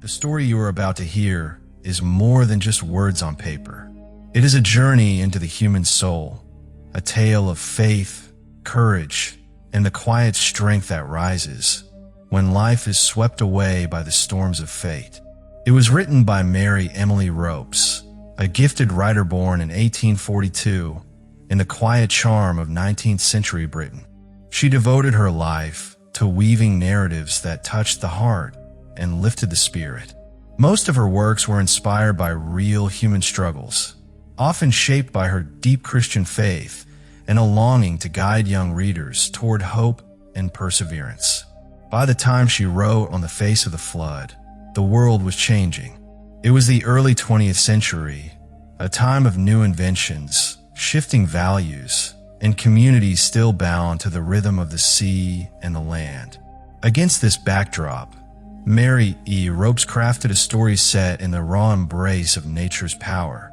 The story you are about to hear is more than just words on paper. It is a journey into the human soul, a tale of faith, courage, and the quiet strength that rises when life is swept away by the storms of fate. It was written by Mary Emily Ropes, a gifted writer born in 1842 in the quiet charm of 19th century Britain. She devoted her life to weaving narratives that touched the heart and lifted the spirit. Most of her works were inspired by real human struggles, often shaped by her deep Christian faith and a longing to guide young readers toward hope and perseverance. By the time she wrote On the Face of the Flood, the world was changing. It was the early 20th century, a time of new inventions, shifting values, and communities still bound to the rhythm of the sea and the land. Against this backdrop, Mary E. Ropes crafted a story set in the raw embrace of nature's power,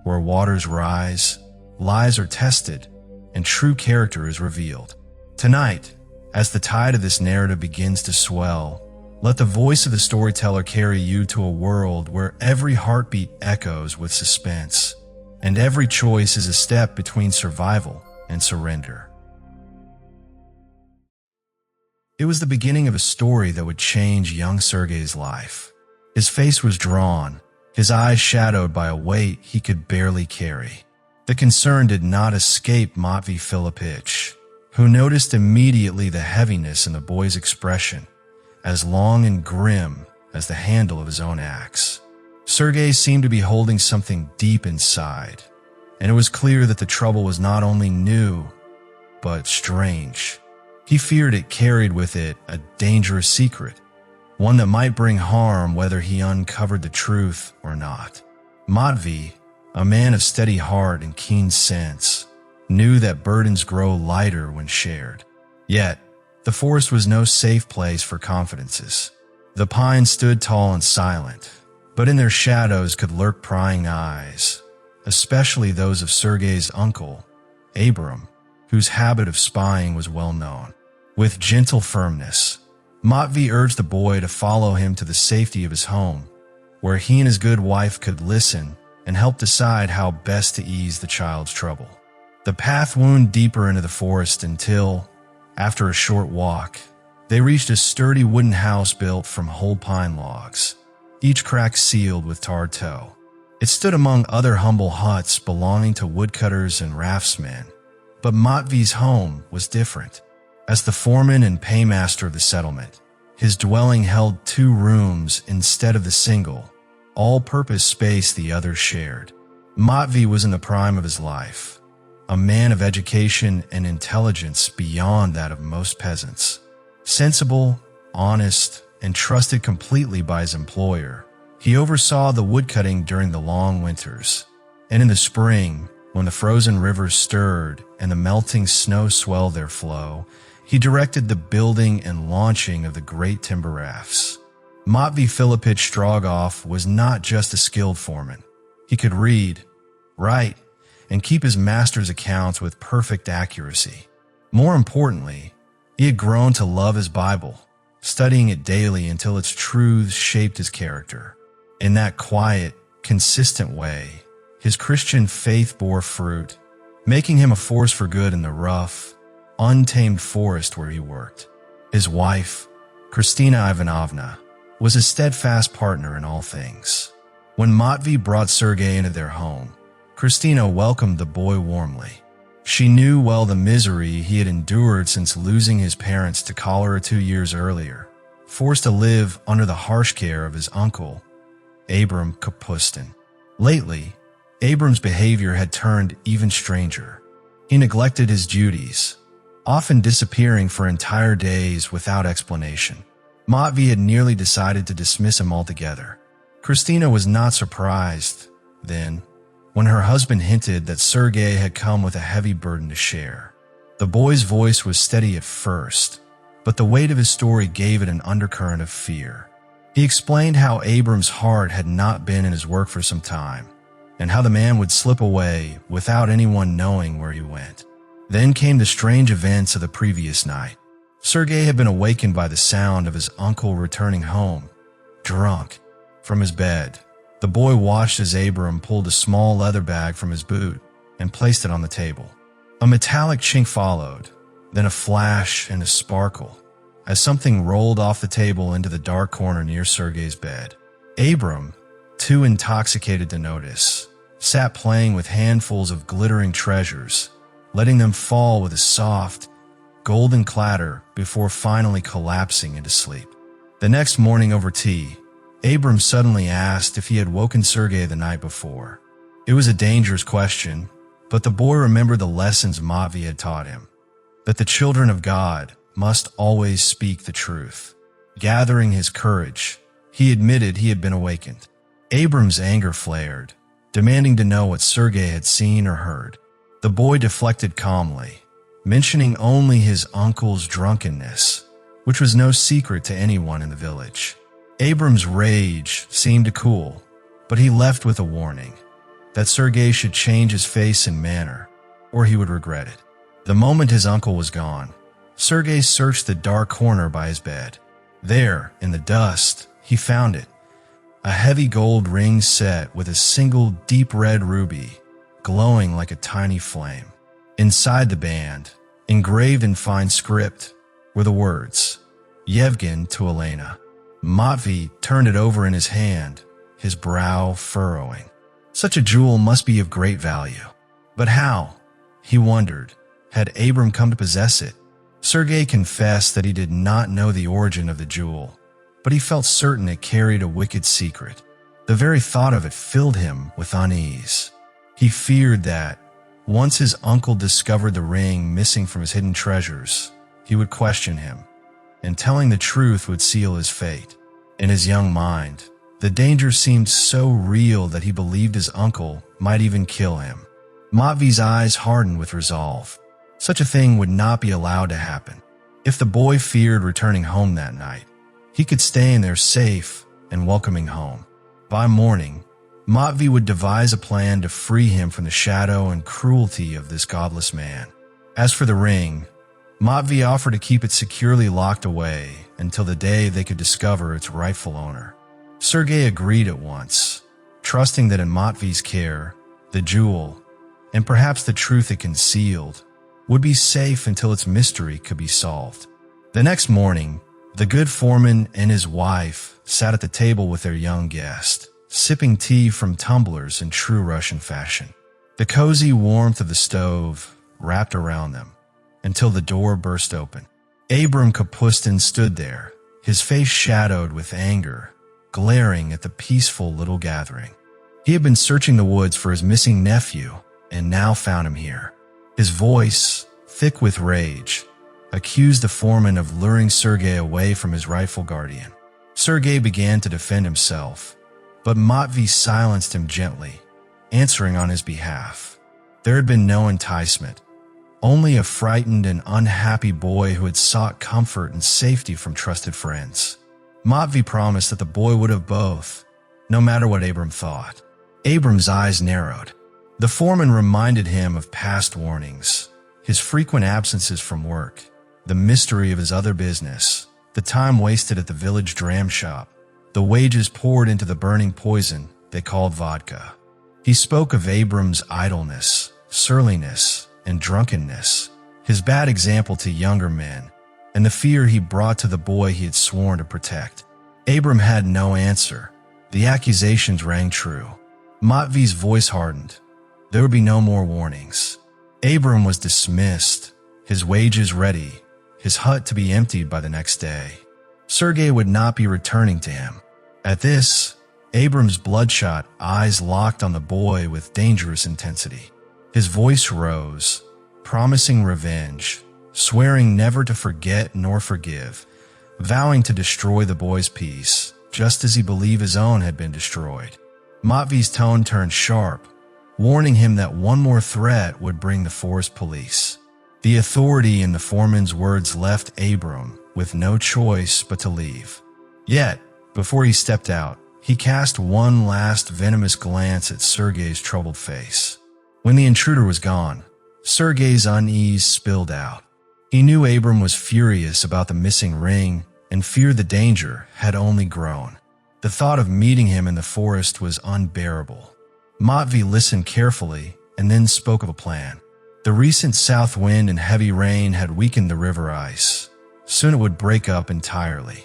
where waters rise, lies are tested, and true character is revealed. Tonight, as the tide of this narrative begins to swell, let the voice of the storyteller carry you to a world where every heartbeat echoes with suspense, and every choice is a step between survival and surrender. It was the beginning of a story that would change young Sergey's life. His face was drawn, his eyes shadowed by a weight he could barely carry. The concern did not escape Matvey Filippich, who noticed immediately the heaviness in the boy's expression, as long and grim as the handle of his own axe. Sergey seemed to be holding something deep inside, and it was clear that the trouble was not only new, but strange. He feared it carried with it a dangerous secret, one that might bring harm whether he uncovered the truth or not. Matvey, a man of steady heart and keen sense, knew that burdens grow lighter when shared. Yet, the forest was no safe place for confidences. The pines stood tall and silent, but in their shadows could lurk prying eyes, especially those of Sergey's uncle, Abram, whose habit of spying was well known. With gentle firmness, Matvey urged the boy to follow him to the safety of his home, where he and his good wife could listen and help decide how best to ease the child's trouble. The path wound deeper into the forest until, after a short walk, they reached a sturdy wooden house built from whole pine logs, each crack sealed with tarred tow. It stood among other humble huts belonging to woodcutters and raftsmen, but Matvey's home was different. As the foreman and paymaster of the settlement, his dwelling held 2 rooms instead of the single, all-purpose space the others shared. Matvey was in the prime of his life, a man of education and intelligence beyond that of most peasants. Sensible, honest, and trusted completely by his employer, he oversaw the woodcutting during the long winters, and in the spring, when the frozen rivers stirred and the melting snow swelled their flow, he directed the building and launching of the great timber rafts. Matvey Filippich Strogoff was not just a skilled foreman. He could read, write, and keep his master's accounts with perfect accuracy. More importantly, he had grown to love his Bible, studying it daily until its truths shaped his character. In that quiet, consistent way, his Christian faith bore fruit, making him a force for good in the rough, untamed forest where he worked. His wife, Kristina Ivanovna, was a steadfast partner in all things. When Matvey brought Sergey into their home, Kristina welcomed the boy warmly. She knew well the misery he had endured since losing his parents to cholera 2 years earlier, forced to live under the harsh care of his uncle, Abram Kapustin. Lately, Abram's behavior had turned even stranger. He neglected his duties, often disappearing for entire days without explanation. Matvey had nearly decided to dismiss him altogether. Kristina was not surprised, then, when her husband hinted that Sergey had come with a heavy burden to share. The boy's voice was steady at first, but the weight of his story gave it an undercurrent of fear. He explained how Abram's heart had not been in his work for some time, and how the man would slip away without anyone knowing where he went. Then came the strange events of the previous night. Sergey had been awakened by the sound of his uncle returning home, drunk. From his bed, the boy watched as Abram pulled a small leather bag from his boot and placed it on the table. A metallic chink followed, then a flash and a sparkle, as something rolled off the table into the dark corner near Sergey's bed. Abram, too intoxicated to notice, sat playing with handfuls of glittering treasures, letting them fall with a soft, golden clatter before finally collapsing into sleep. The next morning over tea, Abram suddenly asked if he had woken Sergey the night before. It was a dangerous question, but the boy remembered the lessons Matvey had taught him, that the children of God must always speak the truth. Gathering his courage, he admitted he had been awakened. Abram's anger flared, demanding to know what Sergey had seen or heard. The boy deflected calmly, mentioning only his uncle's drunkenness, which was no secret to anyone in the village. Abram's rage seemed to cool, but he left with a warning that Sergey should change his face and manner, or he would regret it. The moment his uncle was gone, Sergey searched the dark corner by his bed. There, in the dust, he found it, a heavy gold ring set with a single deep red ruby, glowing like a tiny flame. Inside the band, engraved in fine script, were the words, Yevgen to Elena. Matvey turned it over in his hand, his brow furrowing. Such a jewel must be of great value. But how, he wondered, had Abram come to possess it? Sergey confessed that he did not know the origin of the jewel, but he felt certain it carried a wicked secret. The very thought of it filled him with unease. He feared that, once his uncle discovered the ring missing from his hidden treasures, he would question him, and telling the truth would seal his fate. In his young mind, the danger seemed so real that he believed his uncle might even kill him. Matvey's eyes hardened with resolve. Such a thing would not be allowed to happen. If the boy feared returning home that night, he could stay in their safe and welcoming home. By morning, Matvey would devise a plan to free him from the shadow and cruelty of this godless man. As for the ring, Matvey offered to keep it securely locked away until the day they could discover its rightful owner. Sergey agreed at once, trusting that in Matvey's care, the jewel, and perhaps the truth it concealed, would be safe until its mystery could be solved. The next morning, the good foreman and his wife sat at the table with their young guest, sipping tea from tumblers in true Russian fashion. The cozy warmth of the stove wrapped around them until the door burst open. Abram Kapustin stood there, his face shadowed with anger, glaring at the peaceful little gathering. He had been searching the woods for his missing nephew and now found him here. His voice, thick with rage, accused the foreman of luring Sergey away from his rightful guardian. Sergey began to defend himself, but Matvey silenced him gently, answering on his behalf. There had been no enticement, only a frightened and unhappy boy who had sought comfort and safety from trusted friends. Matvey promised that the boy would have both, no matter what Abram thought. Abram's eyes narrowed. The foreman reminded him of past warnings, his frequent absences from work, the mystery of his other business, the time wasted at the village dram shop, the wages poured into the burning poison they called vodka. He spoke of Abram's idleness, surliness, and drunkenness, his bad example to younger men, and the fear he brought to the boy he had sworn to protect. Abram had no answer. The accusations rang true. Matvey's voice hardened. There would be no more warnings. Abram was dismissed, his wages ready, his hut to be emptied by the next day. Sergey would not be returning to him. At this, Abram's bloodshot eyes locked on the boy with dangerous intensity. His voice rose, promising revenge, swearing never to forget nor forgive, vowing to destroy the boy's peace, just as he believed his own had been destroyed. Matvey's tone turned sharp, warning him that one more threat would bring the forest police. The authority in the foreman's words left Abram with no choice but to leave. Yet, before he stepped out, he cast one last venomous glance at Sergey's troubled face. When the intruder was gone, Sergey's unease spilled out. He knew Abram was furious about the missing ring and feared the danger had only grown. The thought of meeting him in the forest was unbearable. Matvey listened carefully and then spoke of a plan. The recent south wind and heavy rain had weakened the river ice. Soon it would break up entirely.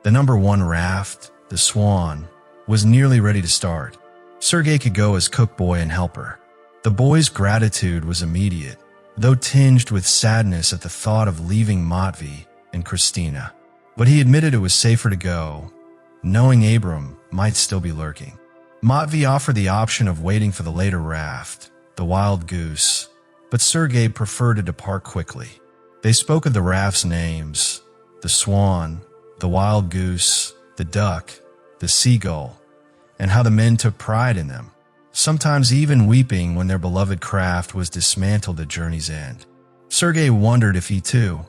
The number 1 raft, the Swan, was nearly ready to start. Sergey could go as cook boy and helper. The boy's gratitude was immediate, though tinged with sadness at the thought of leaving Matvey and Christina. But he admitted it was safer to go, knowing Abram might still be lurking. Matvey offered the option of waiting for the later raft, the Wild Goose, but Sergey preferred to depart quickly. They spoke of the raft's names: the Swan, the Wild Goose, the Duck, the Seagull, and how the men took pride in them, sometimes even weeping when their beloved craft was dismantled at journey's end. Sergey wondered if he, too,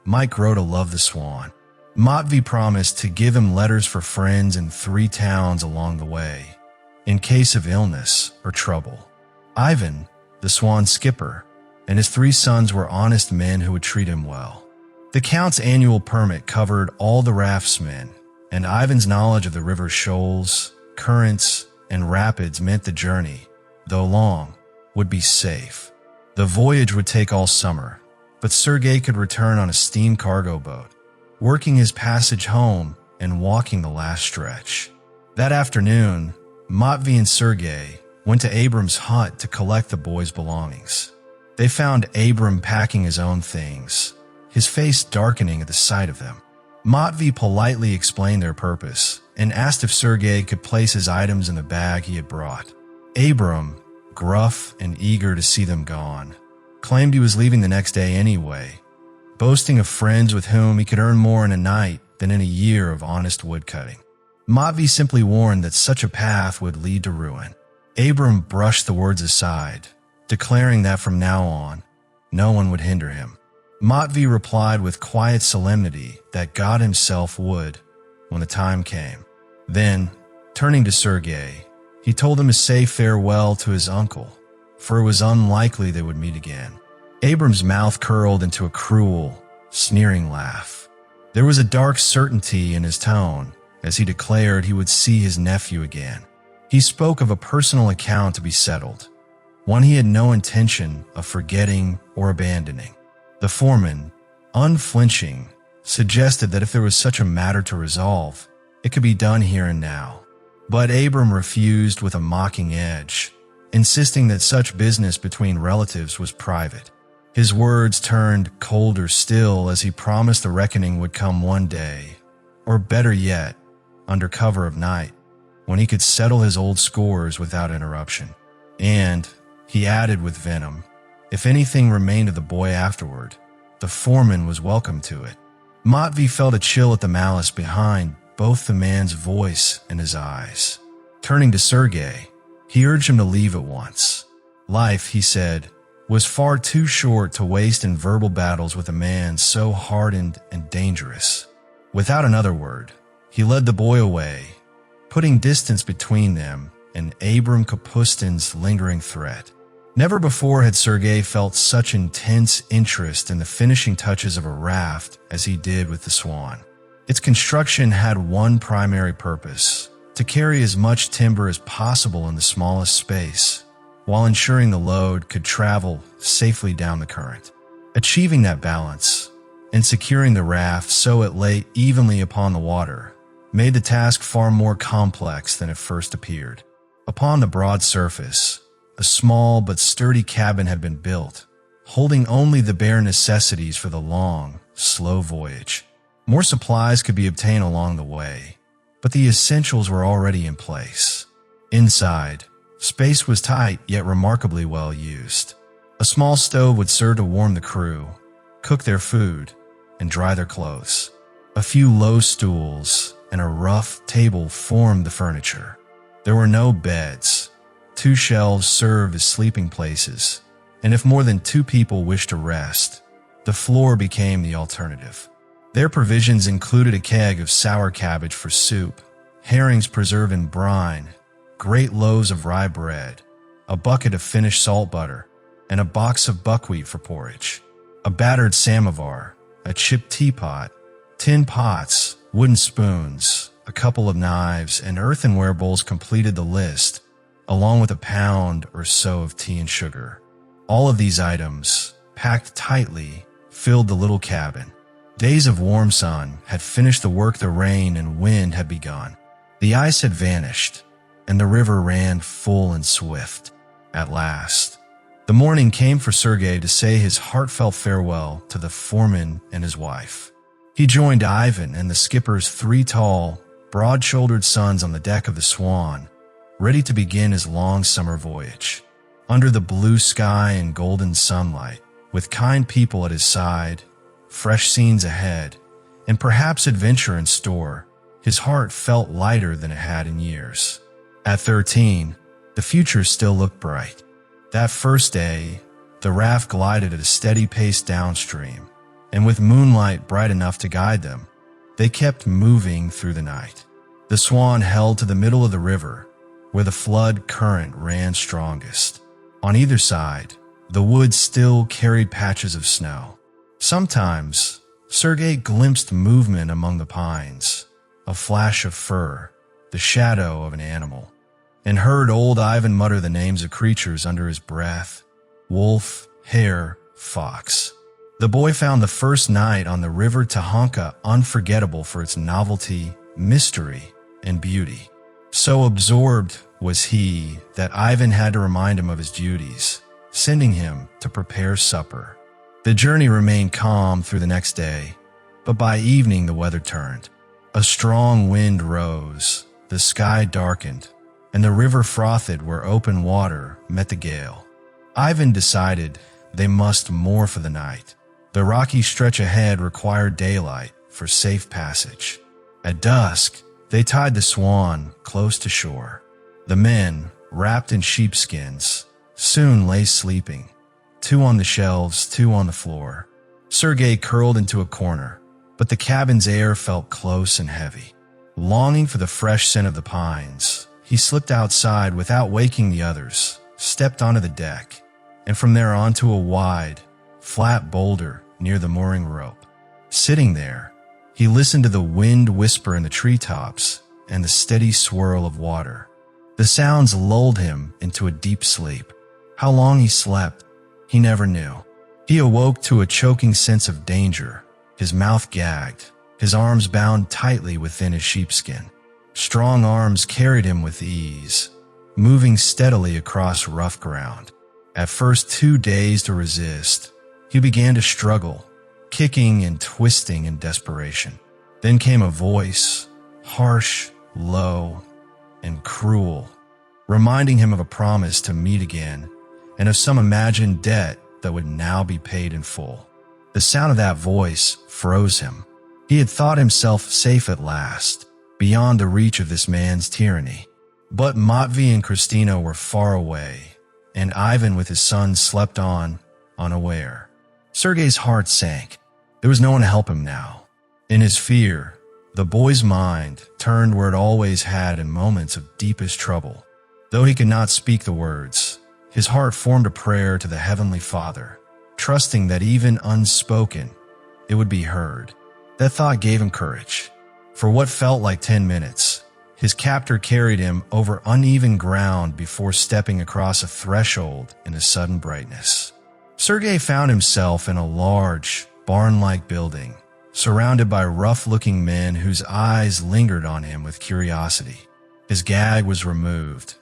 might grow to love the Swan. Matvey promised to give him letters for friends in 3 towns along the way, in case of illness or trouble. Ivan, the Swan's skipper, and his 3 sons were honest men who would treat him well. The Count's annual permit covered all the raftsmen, and Ivan's knowledge of the river's shoals, currents, and rapids meant the journey, though long, would be safe. The voyage would take all summer, but Sergey could return on a steam cargo boat, working his passage home and walking the last stretch. That afternoon, Matvey and Sergey went to Abram's hut to collect the boys' belongings. They found Abram packing his own things, his face darkening at the sight of them. Matvey politely explained their purpose and asked if Sergey could place his items in the bag he had brought. Abram, gruff and eager to see them gone, claimed he was leaving the next day anyway, boasting of friends with whom he could earn more in a night than in a year of honest woodcutting. Matvey simply warned that such a path would lead to ruin. Abram brushed the words aside, declaring that from now on, no one would hinder him. Matvey replied with quiet solemnity that God himself would, when the time came. Then, turning to Sergey, he told him to say farewell to his uncle, for it was unlikely they would meet again. Abram's mouth curled into a cruel, sneering laugh. There was a dark certainty in his tone as he declared he would see his nephew again. He spoke of a personal account to be settled, one he had no intention of forgetting or abandoning. The foreman, unflinching, suggested that if there was such a matter to resolve, it could be done here and now. But Abram refused with a mocking edge, insisting that such business between relatives was private. His words turned colder still as he promised the reckoning would come one day, or better yet, under cover of night, when he could settle his old scores without interruption. And, he added with venom, if anything remained of the boy afterward, the foreman was welcome to it. Matvey felt a chill at the malice behind both the man's voice and his eyes. Turning to Sergey, he urged him to leave at once. Life, he said, was far too short to waste in verbal battles with a man so hardened and dangerous. Without another word, he led the boy away, putting distance between them and Abram Kapustin's lingering threat. Never before had Sergey felt such intense interest in the finishing touches of a raft as he did with the Swan. Its construction had one primary purpose: to carry as much timber as possible in the smallest space, while ensuring the load could travel safely down the current. Achieving that balance, and securing the raft so it lay evenly upon the water, made the task far more complex than it first appeared. Upon the broad surface, a small but sturdy cabin had been built, holding only the bare necessities for the long, slow voyage. More supplies could be obtained along the way, but the essentials were already in place. Inside, space was tight yet remarkably well used. A small stove would serve to warm the crew, cook their food, and dry their clothes. A few low stools and a rough table formed the furniture. There were no beds. 2 shelves served as sleeping places, and if more than 2 people wished to rest, the floor became the alternative. Their provisions included a keg of sour cabbage for soup, herrings preserved in brine, great loaves of rye bread, a bucket of finished salt butter, and a box of buckwheat for porridge, a battered samovar, a chipped teapot, tin pots, wooden spoons, a couple of knives, and earthenware bowls completed the list, along with a pound or so of tea and sugar. All of these items, packed tightly, filled the little cabin. Days of warm sun had finished the work the rain and wind had begun. The ice had vanished, and the river ran full and swift. At last, the morning came for Sergey to say his heartfelt farewell to the foreman and his wife. He joined Ivan and the skipper's 3 tall, broad-shouldered sons on the deck of the Swan, ready to begin his long summer voyage. Under the blue sky and golden sunlight, with kind people at his side, fresh scenes ahead, and perhaps adventure in store, his heart felt lighter than it had in years. At 13, the future still looked bright. That first day, the raft glided at a steady pace downstream, and with moonlight bright enough to guide them, they kept moving through the night. The Swan held to the middle of the river, where the flood current ran strongest. On either side, the woods still carried patches of snow. Sometimes, Sergey glimpsed movement among the pines, a flash of fur, the shadow of an animal, and heard old Ivan mutter the names of creatures under his breath: wolf, hare, fox. The boy found the first night on the river Tahanka unforgettable for its novelty, mystery, and beauty. So absorbed was he that Ivan had to remind him of his duties, sending him to prepare supper. The journey remained calm through the next day, but by evening the weather turned. A strong wind rose, the sky darkened, and the river frothed where open water met the gale. Ivan decided they must moor for the night. The rocky stretch ahead required daylight for safe passage. At dusk, they tied the Swan close to shore. The men, wrapped in sheepskins, soon lay sleeping, 2 on the shelves, 2 on the floor. Sergey curled into a corner, but the cabin's air felt close and heavy. Longing for the fresh scent of the pines, he slipped outside without waking the others, stepped onto the deck, and from there onto a wide, flat boulder near the mooring rope. Sitting there, he listened to the wind whisper in the treetops and the steady swirl of water. The sounds lulled him into a deep sleep. How long he slept, he never knew. He awoke to a choking sense of danger, his mouth gagged, his arms bound tightly within his sheepskin. Strong arms carried him with ease, moving steadily across rough ground. At first too dazed to resist, he began to struggle, kicking and twisting in desperation. Then came a voice, harsh, low, and cruel, reminding him of a promise to meet again and of some imagined debt that would now be paid in full. The sound of that voice froze him. He had thought himself safe at last, beyond the reach of this man's tyranny. But Matvey and Christina were far away, and Ivan with his son slept on, unaware. Sergey's heart sank. There was no one to help him now. In his fear, the boy's mind turned where it always had in moments of deepest trouble. Though he could not speak the words, his heart formed a prayer to the Heavenly Father, trusting that even unspoken, it would be heard. That thought gave him courage. For what felt like 10 minutes, his captor carried him over uneven ground before stepping across a threshold in a sudden brightness. Sergey found himself in a large, barn-like building, surrounded by rough-looking men whose eyes lingered on him with curiosity. His gag was removed,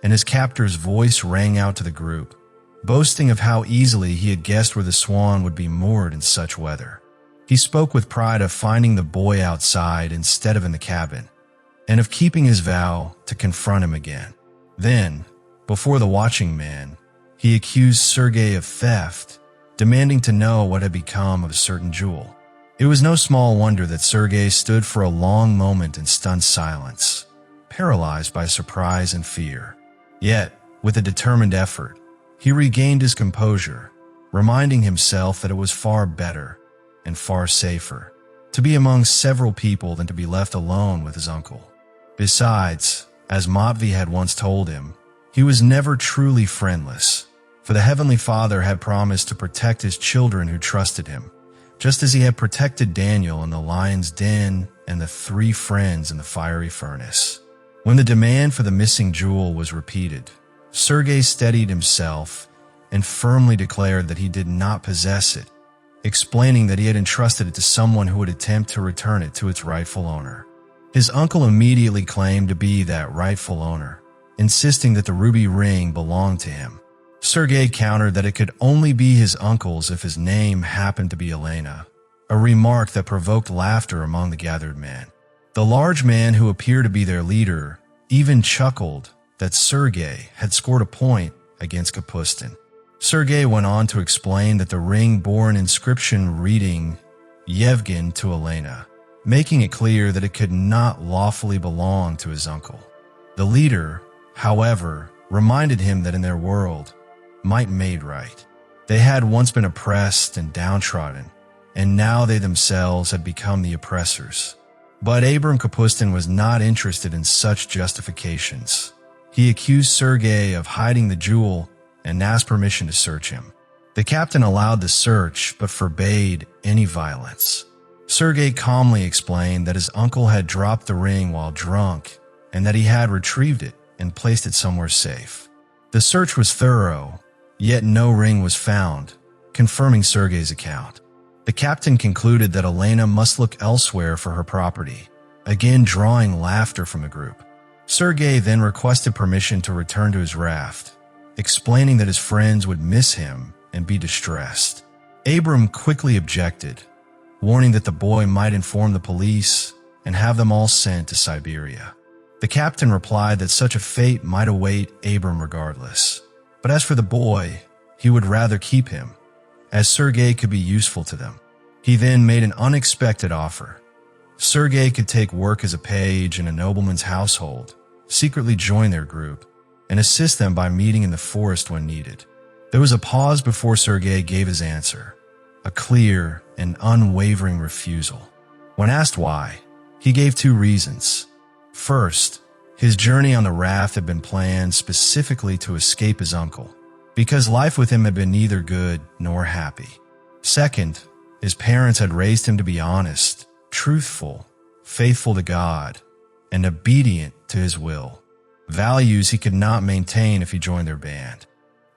and his captor's voice rang out to the group, boasting of how easily he had guessed where the Swan would be moored in such weather. He spoke with pride of finding the boy outside instead of in the cabin, and of keeping his vow to confront him again. Then, before the watching man, he accused Sergey of theft, demanding to know what had become of a certain jewel. It was no small wonder that Sergey stood for a long moment in stunned silence, paralyzed by surprise and fear. Yet, with a determined effort, he regained his composure, reminding himself that it was far better and far safer to be among several people than to be left alone with his uncle. Besides, as Matvey had once told him, he was never truly friendless, for the Heavenly Father had promised to protect his children who trusted him, just as he had protected Daniel in the lion's den and the three friends in the fiery furnace. When the demand for the missing jewel was repeated, Sergey steadied himself and firmly declared that he did not possess it, explaining that he had entrusted it to someone who would attempt to return it to its rightful owner. His uncle immediately claimed to be that rightful owner, insisting that the ruby ring belonged to him. Sergey countered that it could only be his uncle's if his name happened to be Elena, a remark that provoked laughter among the gathered men. The large man who appeared to be their leader even chuckled that Sergey had scored a point against Kapustin. Sergey went on to explain that the ring bore an inscription reading Yevgen to Elena, making it clear that it could not lawfully belong to his uncle. The leader, however, reminded him that in their world, might made right. They had once been oppressed and downtrodden, and now they themselves had become the oppressors. But Abram Kapustin was not interested in such justifications. He accused Sergey of hiding the jewel and asked permission to search him. The captain allowed the search but forbade any violence. Sergey calmly explained that his uncle had dropped the ring while drunk and that he had retrieved it and placed it somewhere safe. The search was thorough, yet no ring was found, confirming Sergey's account. The captain concluded that Elena must look elsewhere for her property, again drawing laughter from the group. Sergey then requested permission to return to his raft, explaining that his friends would miss him and be distressed. Abram quickly objected, warning that the boy might inform the police and have them all sent to Siberia. The captain replied that such a fate might await Abram regardless, but as for the boy, he would rather keep him, as Sergey could be useful to them. He then made an unexpected offer. Sergey could take work as a page in a nobleman's household, secretly join their group, and assist them by meeting in the forest when needed. There was a pause before Sergey gave his answer, a clear and unwavering refusal. When asked why, he gave two reasons. First, his journey on the raft had been planned specifically to escape his uncle, because life with him had been neither good nor happy. Second, his parents had raised him to be honest, truthful, faithful to God, and obedient to his will, values he could not maintain if he joined their band.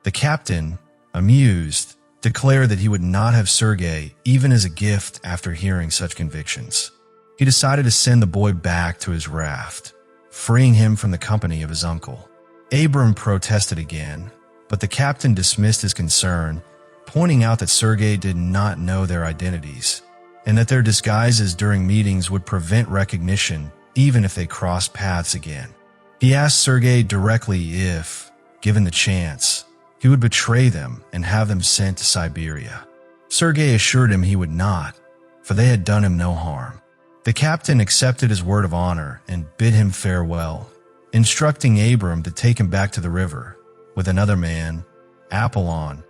The captain, amused, declared that he would not have Sergey even as a gift after hearing such convictions. He decided to send the boy back to his raft, freeing him from the company of his uncle. Abram protested again, but the captain dismissed his concern, pointing out that Sergey did not know their identities, and that their disguises during meetings would prevent recognition even if they crossed paths again. He asked Sergey directly if, given the chance, he would betray them and have them sent to Siberia. Sergey assured him he would not, for they had done him no harm. The captain accepted his word of honor and bid him farewell, instructing Abram to take him back to the river, with another man, Apollon,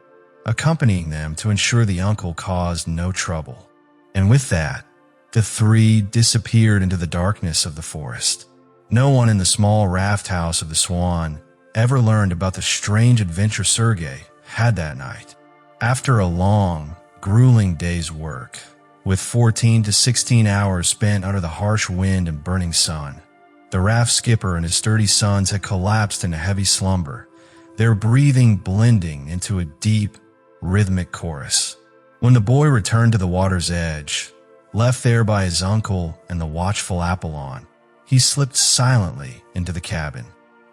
accompanying them to ensure the uncle caused no trouble. And with that, the three disappeared into the darkness of the forest. No one in the small raft house of the Swan ever learned about the strange adventure Sergey had that night. After a long, grueling day's work, with 14 to 16 hours spent under the harsh wind and burning sun, the raft skipper and his sturdy sons had collapsed into heavy slumber, their breathing blending into a deep, rhythmic chorus. When the boy returned to the water's edge, left there by his uncle and the watchful Apollon, he slipped silently into the cabin.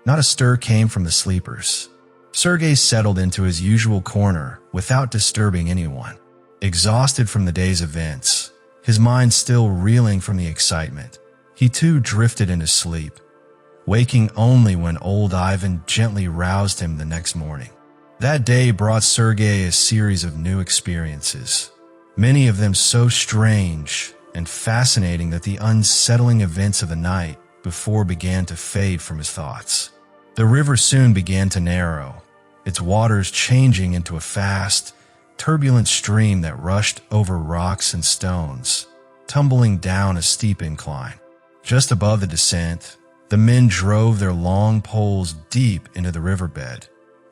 Not a stir came from the sleepers. Sergey settled into his usual corner without disturbing anyone. Exhausted from the day's events, his mind still reeling from the excitement, he too drifted into sleep, waking only when old Ivan gently roused him the next morning. That day brought Sergey a series of new experiences, many of them so strange and fascinating that the unsettling events of the night before began to fade from his thoughts. The river soon began to narrow, its waters changing into a fast, turbulent stream that rushed over rocks and stones, tumbling down a steep incline. Just above the descent, the men drove their long poles deep into the riverbed,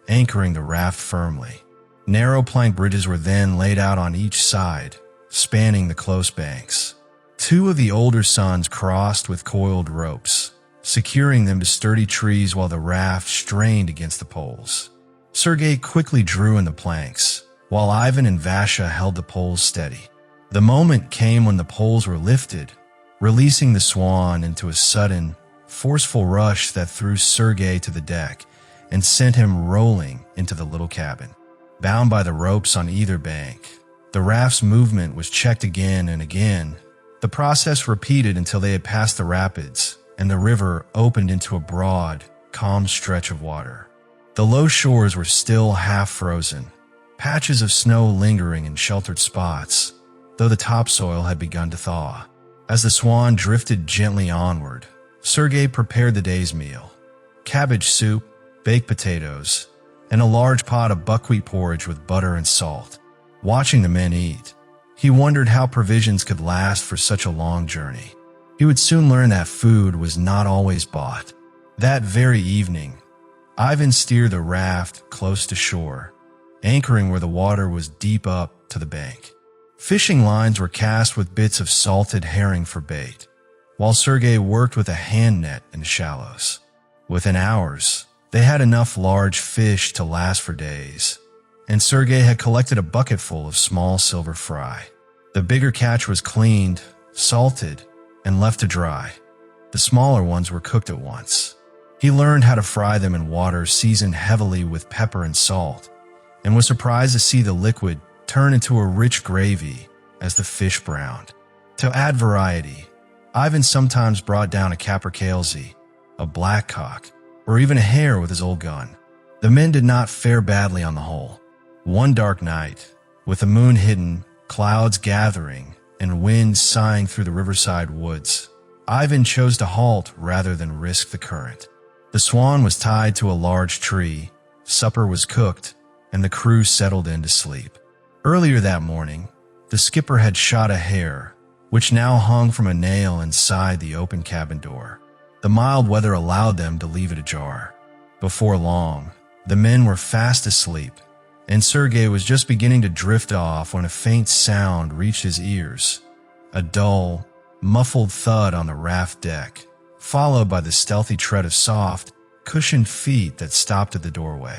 anchoring the raft firmly. Narrow plank bridges were then laid out on each side, spanning the close banks. Two of the older sons crossed with coiled ropes, securing them to sturdy trees while the raft strained against the poles. Sergey quickly drew in the planks, while Ivan and Vasha held the poles steady. The moment came when the poles were lifted, releasing the swan into a sudden, forceful rush that threw Sergey to the deck and sent him rolling into the little cabin. Bound by the ropes on either bank, the raft's movement was checked again and again. The process repeated until they had passed the rapids and the river opened into a broad, calm stretch of water. The low shores were still half frozen, patches of snow lingering in sheltered spots, though the topsoil had begun to thaw. As the swan drifted gently onward, Sergey prepared the day's meal: cabbage soup, baked potatoes, and a large pot of buckwheat porridge with butter and salt. Watching the men eat, he wondered how provisions could last for such a long journey. He would soon learn that food was not always bought. That very evening, Ivan steered the raft close to shore, anchoring where the water was deep up to the bank. Fishing lines were cast with bits of salted herring for bait, while Sergey worked with a hand net in the shallows. Within hours, they had enough large fish to last for days, and Sergey had collected a bucketful of small silver fry. The bigger catch was cleaned, salted, and left to dry. The smaller ones were cooked at once. He learned how to fry them in water seasoned heavily with pepper and salt, and was surprised to see the liquid turn into a rich gravy as the fish browned. To add variety, Ivan sometimes brought down a capercailzie, a blackcock, or even a hare with his old gun. The men did not fare badly on the whole. One dark night, with the moon hidden, clouds gathering, and wind sighing through the riverside woods, Ivan chose to halt rather than risk the current. The swan was tied to a large tree, supper was cooked, and the crew settled in to sleep. Earlier that morning, the skipper had shot a hare, which now hung from a nail inside the open cabin door. The mild weather allowed them to leave it ajar. Before long, the men were fast asleep, and Sergey was just beginning to drift off when a faint sound reached his ears, a dull, muffled thud on the raft deck, followed by the stealthy tread of soft, cushioned feet that stopped at the doorway.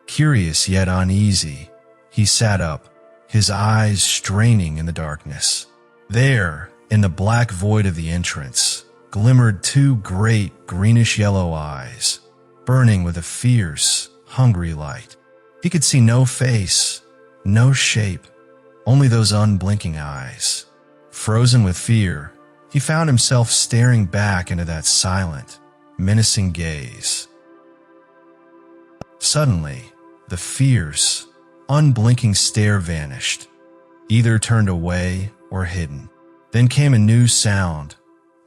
Curious yet uneasy, he sat up, his eyes straining in the darkness. There, in the black void of the entrance, glimmered two great greenish-yellow eyes, burning with a fierce, hungry light. He could see no face, no shape, only those unblinking eyes. Frozen with fear, he found himself staring back into that silent, menacing gaze. Suddenly, the fierce, unblinking stare vanished, either turned away or hidden. Then came a new sound,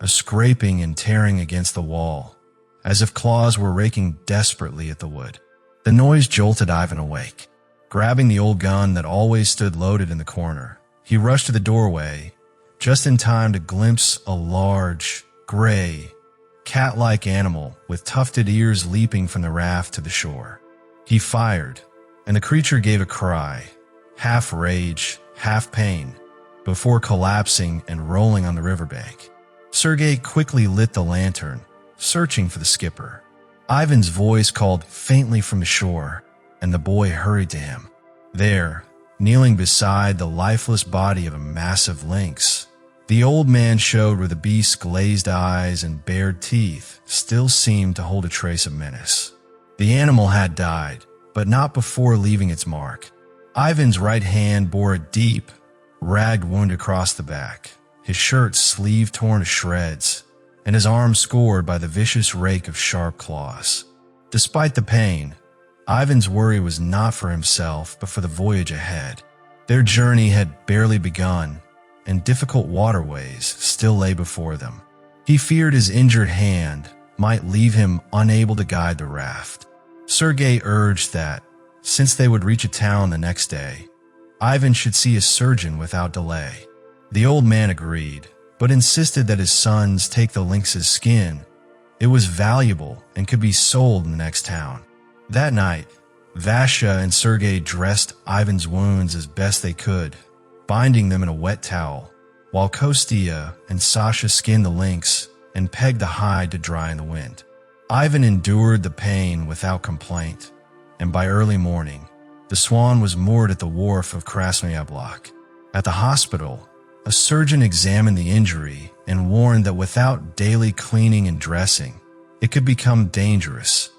a scraping and tearing against the wall, as if claws were raking desperately at the wood. The noise jolted Ivan awake. Grabbing the old gun that always stood loaded in the corner, he rushed to the doorway, just in time to glimpse a large, gray, cat-like animal with tufted ears leaping from the raft to the shore. He fired, and the creature gave a cry, half rage, half pain, before collapsing and rolling on the riverbank. Sergey quickly lit the lantern, searching for the skipper. Ivan's voice called faintly from the shore, and the boy hurried to him. There, kneeling beside the lifeless body of a massive lynx, the old man showed where the beast's glazed eyes and bared teeth still seemed to hold a trace of menace. The animal had died, but not before leaving its mark. Ivan's right hand bore a deep, ragged wound across the back, his shirt sleeve torn to shreds, and his arm scored by the vicious rake of sharp claws. Despite the pain, Ivan's worry was not for himself, but for the voyage ahead. Their journey had barely begun, and difficult waterways still lay before them. He feared his injured hand might leave him unable to guide the raft. Sergey urged that, since they would reach a town the next day, Ivan should see a surgeon without delay. The old man agreed, but insisted that his sons take the lynx's skin. It was valuable and could be sold in the next town. That night, Vasha and Sergey dressed Ivan's wounds as best they could, binding them in a wet towel. while Kostia and Sasha skinned the lynx and pegged the hide to dry in the wind. Ivan endured the pain without complaint, and by early morning, the Swan was moored at the wharf of Krasnoyablak. At the hospital, a surgeon examined the injury and warned that without daily cleaning and dressing, it could become dangerous,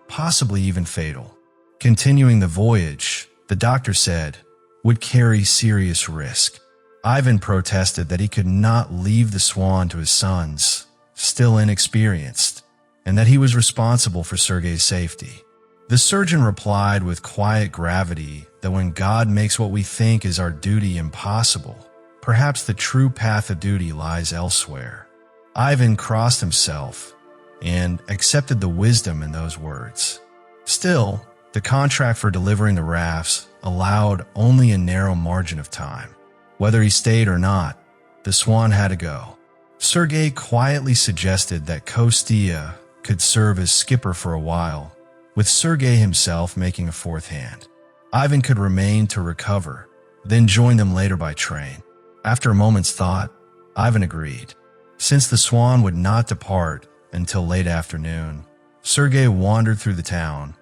possibly even fatal. Continuing the voyage, the doctor said, would carry serious risk. Ivan protested that he could not leave the Swan to his sons, still inexperienced, and that he was responsible for Sergey's safety. The surgeon replied with quiet gravity that when God makes what we think is our duty impossible, perhaps the true path of duty lies elsewhere. Ivan crossed himself and accepted the wisdom in those words. Still, the contract for delivering the rafts allowed only a narrow margin of time. Whether he stayed or not, the Swan had to go. Sergey quietly suggested that Kostia could serve as skipper for a while, with Sergey himself making a fourth hand. Ivan could remain to recover, then join them later by train. After a moment's thought, Ivan agreed. Since the Swan would not depart until late afternoon, Sergey wandered through the town,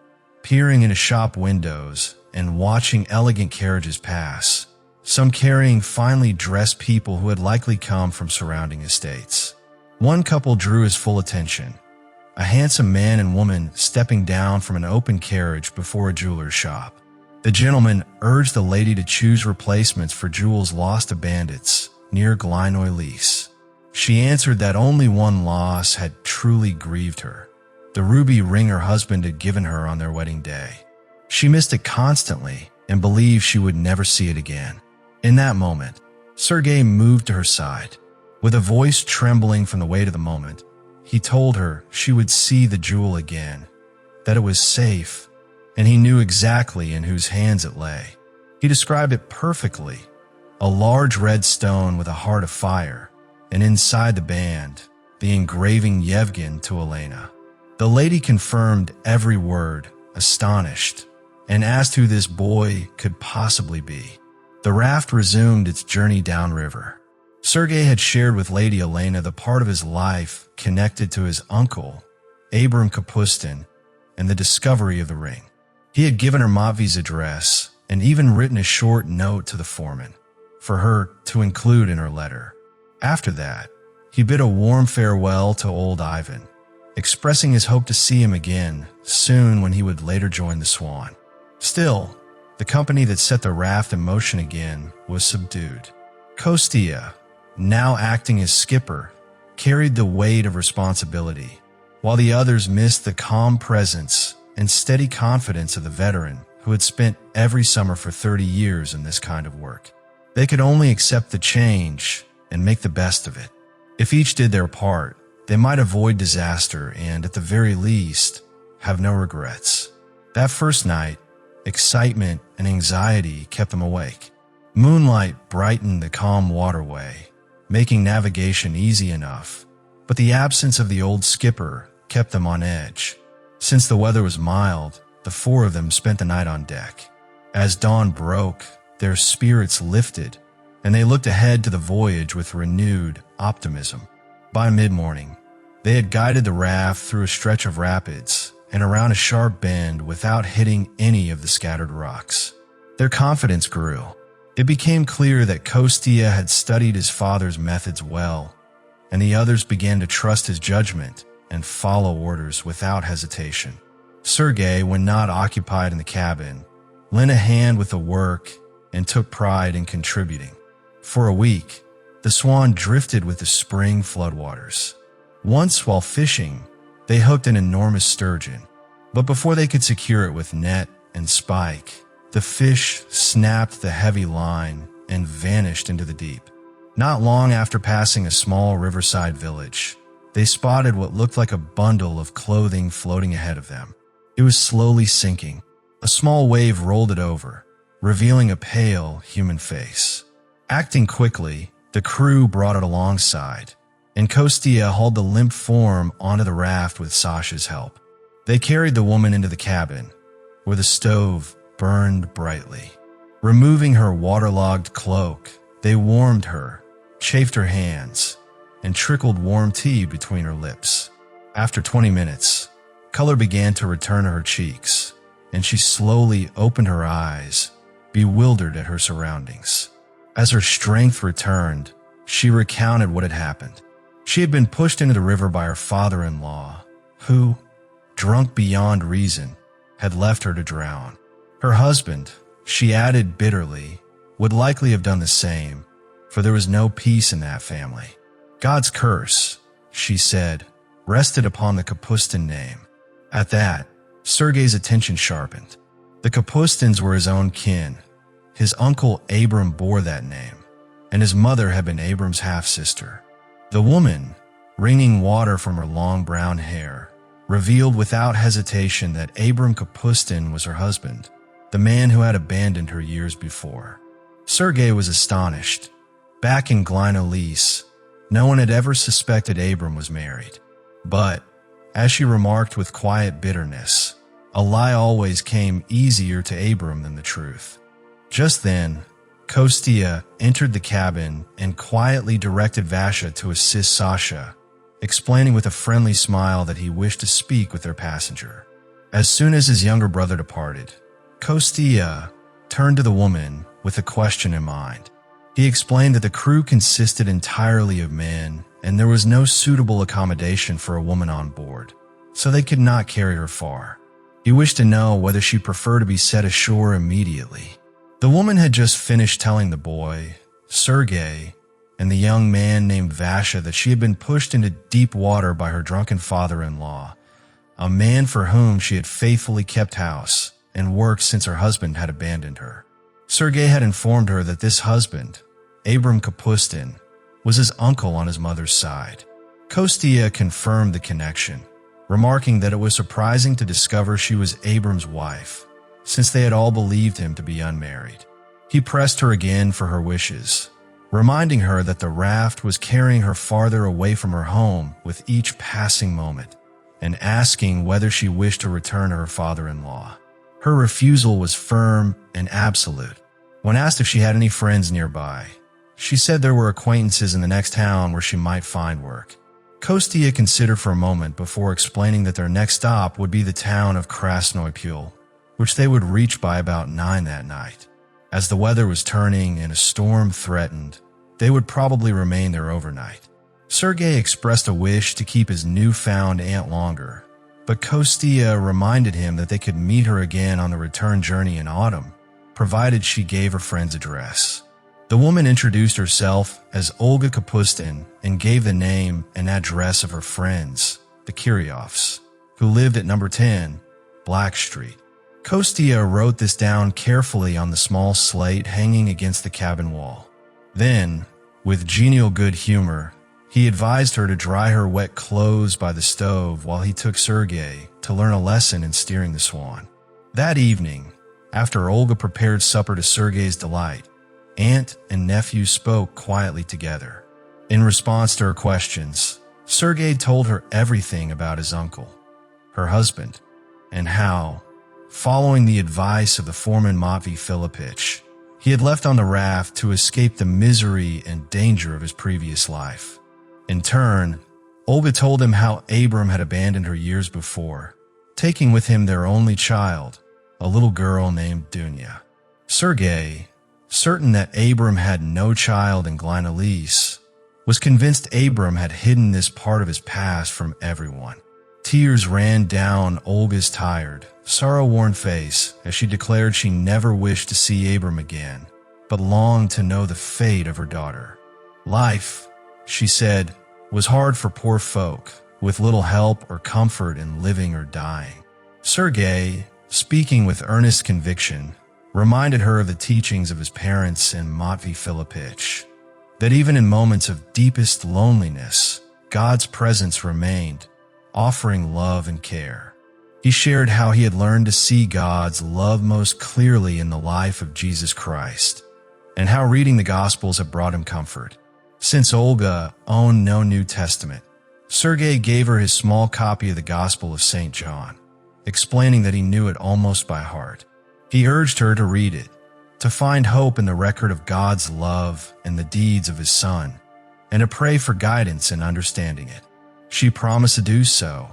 peering into shop windows and watching elegant carriages pass, some carrying finely dressed people who had likely come from surrounding estates. One couple drew his full attention, a handsome man and woman stepping down from an open carriage before a jeweler's shop. The gentleman urged the lady to choose replacements for jewels lost to bandits near Glinoy-Lys. She answered that only one loss had truly grieved her, the ruby ring her husband had given her on their wedding day. She missed it constantly and believed she would never see it again. In that moment, Sergey moved to her side. With a voice trembling from the weight of the moment, he told her she would see the jewel again, that it was safe, and he knew exactly in whose hands it lay. He described it perfectly, a large red stone with a heart of fire, and inside the band, the engraving Yevgen to Elena. The lady confirmed every word, astonished, and asked who this boy could possibly be. The raft resumed its journey downriver. Sergey had shared with Lady Elena the part of his life connected to his uncle, Abram Kapustin, and the discovery of the ring. He had given her Matvi's address and even written a short note to the foreman for her to include in her letter. After that, he bid a warm farewell to old Ivan, expressing his hope to see him again soon when he would later join the Swan. Still, the company that set the raft in motion again was subdued. Kostia, now acting as skipper, carried the weight of responsibility, while the others missed the calm presence and steady confidence of the veteran who had spent every summer for 30 years in this kind of work. They could only accept the change and make the best of it. If each did their part, they might avoid disaster and, at the very least, have no regrets. That first night, excitement and anxiety kept them awake. Moonlight brightened the calm waterway, making navigation easy enough, but the absence of the old skipper kept them on edge. Since the weather was mild, the four of them spent the night on deck. As dawn broke, their spirits lifted, and they looked ahead to the voyage with renewed optimism. By mid-morning, they had guided the raft through a stretch of rapids and around a sharp bend without hitting any of the scattered rocks. Their confidence grew. It became clear that Kostia had studied his father's methods well, and the others began to trust his judgment and follow orders without hesitation. Sergey, when not occupied in the cabin, lent a hand with the work and took pride in contributing. For a week, the Swan drifted with the spring floodwaters. Once, while fishing, they hooked an enormous sturgeon, but before they could secure it with net and spike, the fish snapped the heavy line and vanished into the deep. Not long after passing a small riverside village, they spotted what looked like a bundle of clothing floating ahead of them. It was slowly sinking. A small wave rolled it over, revealing a pale human face. Acting quickly, the crew brought it alongside, and Kostia hauled the limp form onto the raft with Sasha's help. They carried the woman into the cabin, where the stove burned brightly. Removing her waterlogged cloak, they warmed her chafed her hands, and trickled warm tea between her lips. After 20 minutes, color began to return to her cheeks, and she slowly opened her eyes, bewildered at her surroundings. As her strength returned, she recounted what had happened. She had been pushed into the river by her father-in-law, who, drunk beyond reason, had left her to drown. Her husband, she added bitterly, would likely have done the same, for there was no peace in that family. God's curse, she said, rested upon the Kapustin name. At that, Sergey's attention sharpened. The Kapustins were his own kin. His uncle Abram bore that name, and his mother had been Abram's half-sister. The woman, wringing water from her long brown hair, revealed without hesitation that Abram Kapustin was her husband, the man who had abandoned her years before. Sergey was astonished. Back in Glynolise, no one had ever suspected Abram was married. But, as she remarked with quiet bitterness, a lie always came easier to Abram than the truth. Just then, Kostya entered the cabin and quietly directed Vasha to assist Sasha, explaining with a friendly smile that he wished to speak with their passenger. As soon as his younger brother departed, Kostya turned to the woman with a question in mind. He explained that the crew consisted entirely of men and there was no suitable accommodation for a woman on board, so they could not carry her far. He wished to know whether she preferred to be set ashore immediately. The woman had just finished telling the boy, Sergey, and the young man named Vasha that she had been pushed into deep water by her drunken father-in-law, a man for whom she had faithfully kept house and worked since her husband had abandoned her. Sergey had informed her that this husband, Abram Kapustin, was his uncle on his mother's side. Kostya confirmed the connection, remarking that it was surprising to discover she was Abram's wife, since they had all believed him to be unmarried. He pressed her again for her wishes, reminding her that the raft was carrying her farther away from her home with each passing moment, and asking whether she wished to return to her father-in-law. Her refusal was firm and absolute. When asked if she had any friends nearby, she said there were acquaintances in the next town where she might find work. Kostya considered for a moment before explaining that their next stop would be the town of Krasnoy Pyol, which they would reach by about 9 that night. As the weather was turning and a storm threatened, they would probably remain there overnight. Sergey expressed a wish to keep his newfound aunt longer, but Kostya reminded him that they could meet her again on the return journey in autumn, provided she gave her friend's address. The woman introduced herself as Olga Kapustin and gave the name and address of her friends, the Kiryovs, who lived at number 10, Black Street. Kostya wrote this down carefully on the small slate hanging against the cabin wall. Then, with genial good humor, he advised her to dry her wet clothes by the stove while he took Sergey to learn a lesson in steering the Swan. That evening, after Olga prepared supper to Sergey's delight, aunt and nephew spoke quietly together. In response to her questions, Sergey told her everything about his uncle, her husband, and how, following the advice of the foreman Matvey Filippich, he had left on the raft to escape the misery and danger of his previous life. In turn, Olga told him how Abram had abandoned her years before, taking with him their only child, a little girl named Dunya. Sergey, certain that Abram had no child in Glynolise, was convinced Abram had hidden this part of his past from everyone. Tears ran down Olga's tired, sorrow-worn face as she declared she never wished to see Abram again, but longed to know the fate of her daughter. Life, she said, was hard for poor folk, with little help or comfort in living or dying. Sergey, speaking with earnest conviction, reminded her of the teachings of his parents and Matvey Filippich, that even in moments of deepest loneliness, God's presence remained, offering love and care. He shared how he had learned to see God's love most clearly in the life of Jesus Christ, and how reading the Gospels had brought him comfort. Since Olga owned no New Testament, Sergey gave her his small copy of the Gospel of St. John, explaining that he knew it almost by heart. He urged her to read it, to find hope in the record of God's love and the deeds of his Son, and to pray for guidance in understanding it. She promised to do so,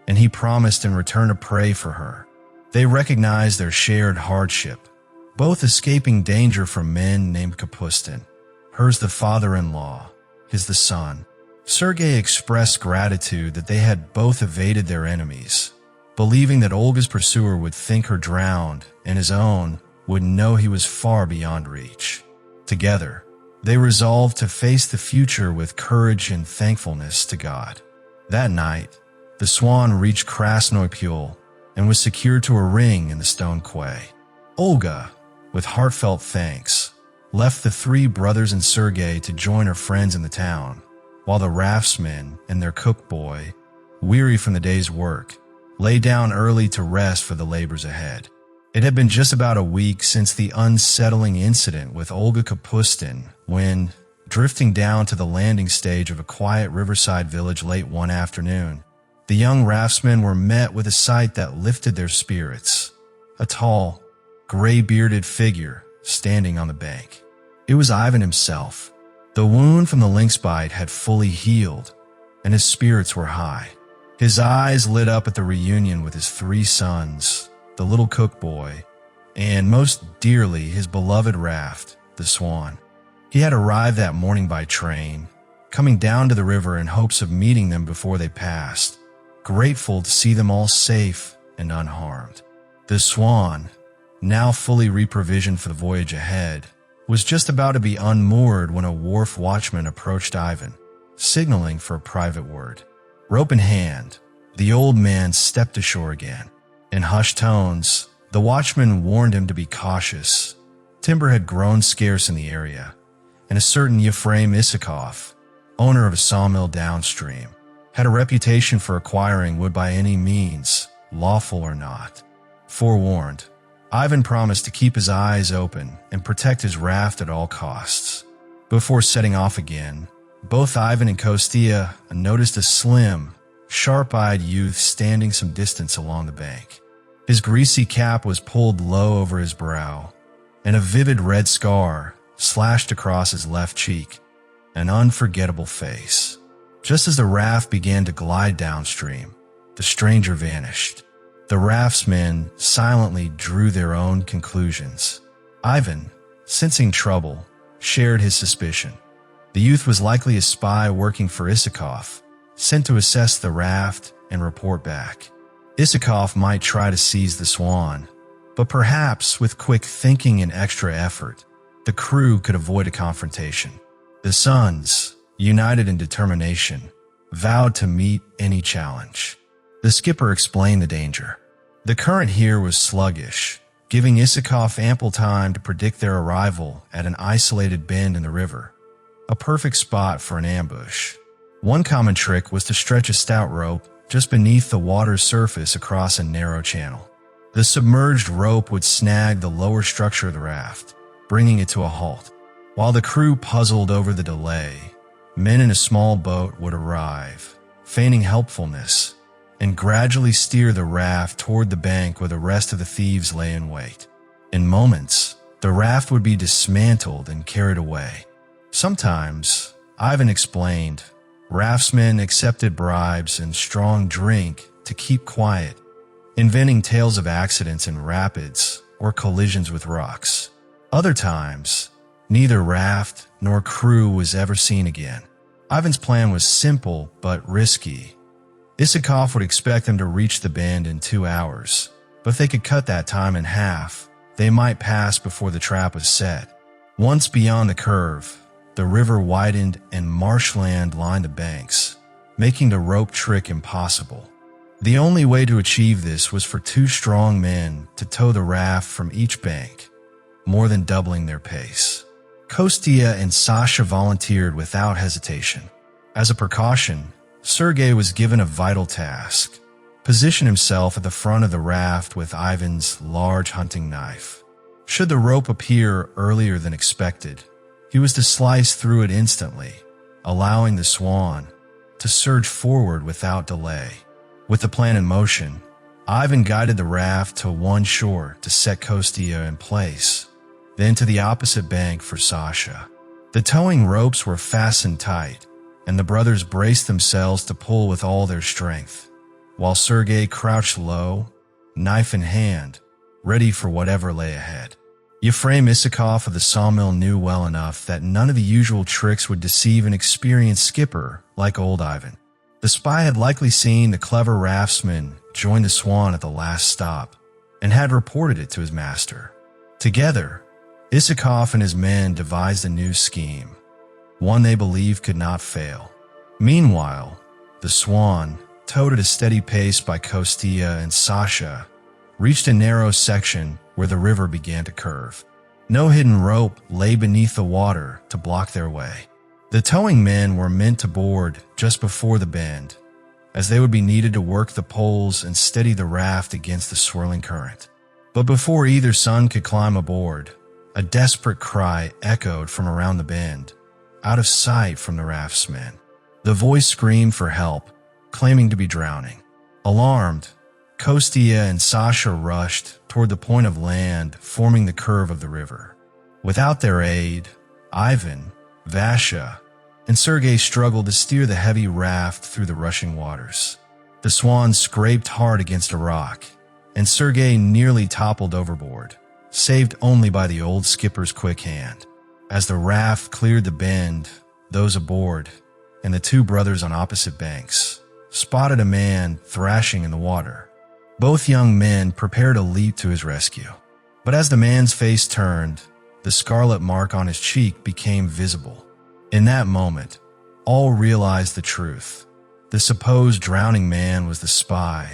and he promised in return to pray for her. They recognized their shared hardship, both escaping danger from men named Kapustin. Hers the father-in-law, his the son. Sergey expressed gratitude that they had both evaded their enemies, believing that Olga's pursuer would think her drowned and his own would know he was far beyond reach. Together, they resolved to face the future with courage and thankfulness to God. That night, the swan reached Krasnoy Pule and was secured to a ring in the stone quay. Olga, with heartfelt thanks, left the three brothers and Sergey to join her friends in the town, while the raftsmen and their cook boy, weary from the day's work, lay down early to rest for the labors ahead. It had been just about a week since the unsettling incident with Olga Kapustin when, drifting down to the landing stage of a quiet riverside village late one afternoon, the young raftsmen were met with a sight that lifted their spirits. A tall, gray-bearded figure standing on the bank. It was Ivan himself. The wound from the lynx bite had fully healed, and his spirits were high. His eyes lit up at the reunion with his three sons, the little cook boy, and most dearly his beloved raft, the swan. He had arrived that morning by train, coming down to the river in hopes of meeting them before they passed, grateful to see them all safe and unharmed. The swan, now fully reprovisioned for the voyage ahead, was just about to be unmoored when a wharf watchman approached Ivan, signaling for a private word. Rope in hand, the old man stepped ashore again. In hushed tones, the watchman warned him to be cautious. Timber had grown scarce in the area, and a certain Yefrem Isakov, owner of a sawmill downstream, had a reputation for acquiring wood by any means, lawful or not. Forewarned, Ivan promised to keep his eyes open and protect his raft at all costs. Before setting off again, both Ivan and Kostia noticed a slim, sharp-eyed youth standing some distance along the bank. His greasy cap was pulled low over his brow, and a vivid red scar slashed across his left cheek, an unforgettable face. Just as the raft began to glide downstream, the stranger vanished. The raftsmen silently drew their own conclusions. Ivan, sensing trouble, shared his suspicion. The youth was likely a spy working for Isakov, sent to assess the raft and report back. Isakov might try to seize the swan, but perhaps with quick thinking and extra effort, the crew could avoid a confrontation. The sons, united in determination, vowed to meet any challenge. The skipper explained the danger. The current here was sluggish, giving Isakov ample time to predict their arrival at an isolated bend in the river, a perfect spot for an ambush. One common trick was to stretch a stout rope just beneath the water's surface across a narrow channel. The submerged rope would snag the lower structure of the raft, bringing it to a halt. While the crew puzzled over the delay, men in a small boat would arrive, feigning helpfulness, and gradually steer the raft toward the bank where the rest of the thieves lay in wait. In moments, the raft would be dismantled and carried away. Sometimes, Ivan explained, raftsmen accepted bribes and strong drink to keep quiet, inventing tales of accidents in rapids or collisions with rocks. Other times, neither raft nor crew was ever seen again. Ivan's plan was simple but risky. Isakov would expect them to reach the bend in 2 hours, but if they could cut that time in half, they might pass before the trap was set. Once beyond the curve, the river widened and marshland lined the banks, making the rope trick impossible. The only way to achieve this was for 2 strong men to tow the raft from each bank, more than doubling their pace. Kostia and Sasha volunteered without hesitation. As a precaution, Sergey was given a vital task: position himself at the front of the raft with Ivan's large hunting knife. Should the rope appear earlier than expected, he was to slice through it instantly, allowing the swan to surge forward without delay. With the plan in motion, Ivan guided the raft to one shore to set Kostia in place, then to the opposite bank for Sasha. The towing ropes were fastened tight, and the brothers braced themselves to pull with all their strength, while Sergey crouched low, knife in hand, ready for whatever lay ahead. Yefrem Isakov of the sawmill knew well enough that none of the usual tricks would deceive an experienced skipper like old Ivan. The spy had likely seen the clever raftsman join the Swan at the last stop and had reported it to his master. Together, Isakov and his men devised a new scheme, one they believed could not fail. Meanwhile, the Swan, towed at a steady pace by Kostya and Sasha, reached a narrow section where the river began to curve. No hidden rope lay beneath the water to block their way. The towing men were meant to board just before the bend, as they would be needed to work the poles and steady the raft against the swirling current. But before either son could climb aboard, a desperate cry echoed from around the bend, out of sight from the raftsmen. The voice screamed for help, claiming to be drowning. Alarmed, Kostya and Sasha rushed toward the point of land forming the curve of the river. Without their aid, Ivan, Vasha, and Sergey struggled to steer the heavy raft through the rushing waters. The Swan scraped hard against a rock, and Sergey nearly toppled overboard, saved only by the old skipper's quick hand. As the raft cleared the bend, those aboard, and the two brothers on opposite banks, spotted a man thrashing in the water. Both young men prepared a leap to his rescue. But as the man's face turned, the scarlet mark on his cheek became visible. In that moment, all realized the truth. The supposed drowning man was the spy,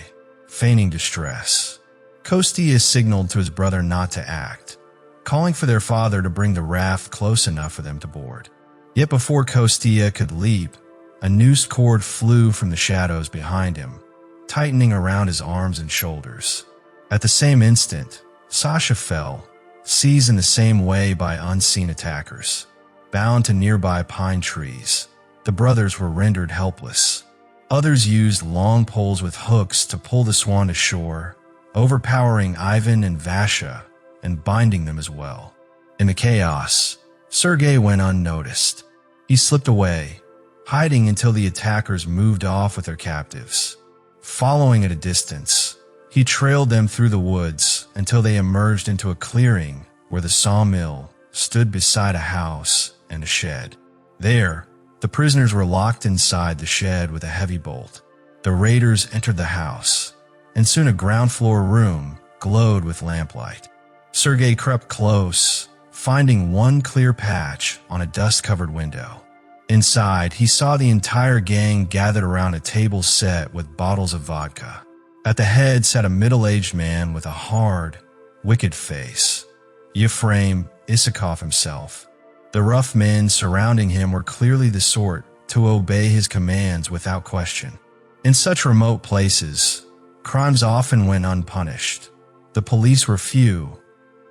feigning distress. Kostya signaled to his brother not to act, calling for their father to bring the raft close enough for them to board. Yet before Kostya could leap, a noose cord flew from the shadows behind him, tightening around his arms and shoulders. At the same instant, Sasha fell, seized in the same way by unseen attackers. Bound to nearby pine trees, the brothers were rendered helpless. Others used long poles with hooks to pull the Swan to shore, overpowering Ivan and Vasha and binding them as well. In the chaos, Sergey went unnoticed. He slipped away, hiding until the attackers moved off with their captives. Following at a distance, he trailed them through the woods until they emerged into a clearing where the sawmill stood beside a house and a shed. There, the prisoners were locked inside the shed with a heavy bolt. The raiders entered the house, and soon a ground floor room glowed with lamplight. Sergey crept close, finding one clear patch on a dust-covered window. Inside, he saw the entire gang gathered around a table set with bottles of vodka. At the head sat a middle-aged man with a hard, wicked face, Yefrem Isakov himself. The rough men surrounding him were clearly the sort to obey his commands without question. In such remote places, crimes often went unpunished. The police were few,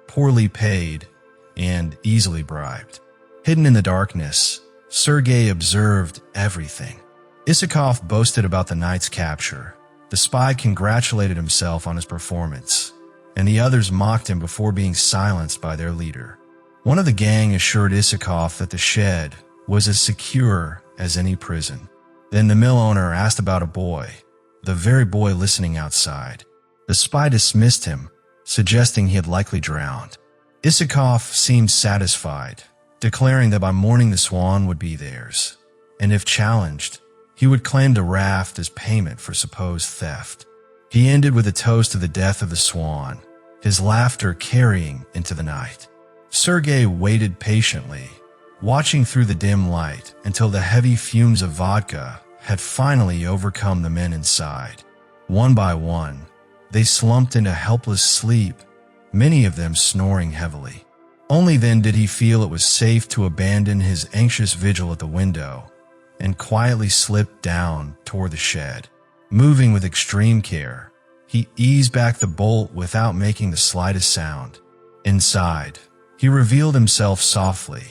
poorly paid, and easily bribed. Hidden in the darkness, Sergey observed everything. Isakov boasted about the night's capture. The spy congratulated himself on his performance, and the others mocked him before being silenced by their leader. One of the gang assured Isakov that the shed was as secure as any prison. Then the mill owner asked about a boy, the very boy listening outside. The spy dismissed him, suggesting he had likely drowned. Isakov seemed satisfied, declaring that by morning the Swan would be theirs, and if challenged, he would claim the raft as payment for supposed theft. He ended with a toast to the death of the Swan, his laughter carrying into the night. Sergey waited patiently, watching through the dim light until the heavy fumes of vodka had finally overcome the men inside. One by one, they slumped into helpless sleep, many of them snoring heavily. Only then did he feel it was safe to abandon his anxious vigil at the window and quietly slip down toward the shed. Moving with extreme care, he eased back the bolt without making the slightest sound. Inside, he revealed himself softly,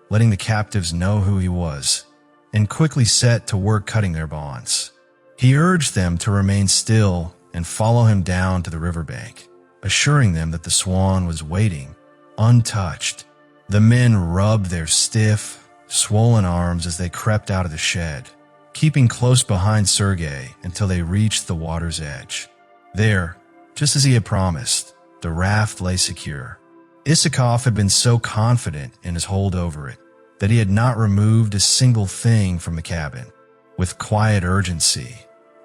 letting the captives know who he was, and quickly set to work cutting their bonds. He urged them to remain still and follow him down to the riverbank, assuring them that the Swan was waiting, untouched. The men rubbed their stiff, swollen arms as they crept out of the shed, keeping close behind Sergey until they reached the water's edge. There, just as he had promised, the raft lay secure. Isakov had been so confident in his hold over it that he had not removed a single thing from the cabin. With quiet urgency,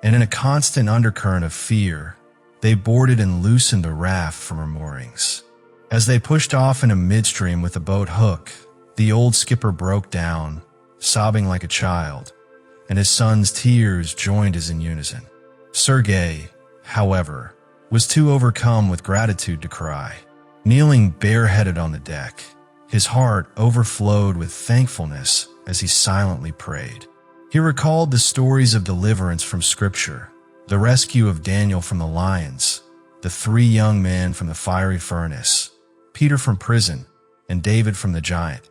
and in a constant undercurrent of fear, they boarded and loosened the raft from her moorings. As they pushed off into midstream with the boat hook, the old skipper broke down, sobbing like a child, and his son's tears joined his in unison. Sergey, however, was too overcome with gratitude to cry. Kneeling bareheaded on the deck, his heart overflowed with thankfulness as he silently prayed. He recalled the stories of deliverance from Scripture, the rescue of Daniel from the lions, the 3 young men from the fiery furnace, Peter from prison, and David from the giant,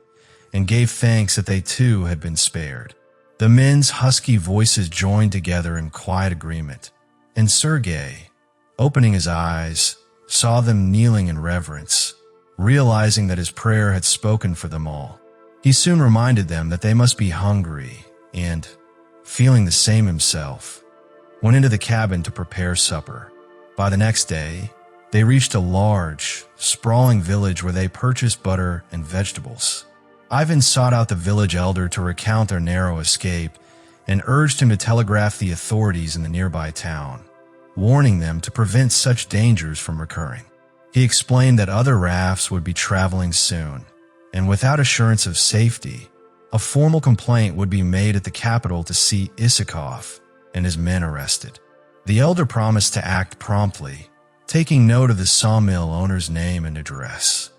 and gave thanks that they too had been spared. The men's husky voices joined together in quiet agreement, and Sergey, opening his eyes, saw them kneeling in reverence, realizing that his prayer had spoken for them all. He soon reminded them that they must be hungry and, feeling the same himself, went into the cabin to prepare supper. By the next day, they reached a large, sprawling village where they purchased butter and vegetables. Ivan sought out the village elder to recount their narrow escape and urged him to telegraph the authorities in the nearby town, warning them to prevent such dangers from recurring. He explained that other rafts would be traveling soon, and without assurance of safety, a formal complaint would be made at the capital to see Isakov and his men arrested. The elder promised to act promptly, taking note of the sawmill owner's name and address.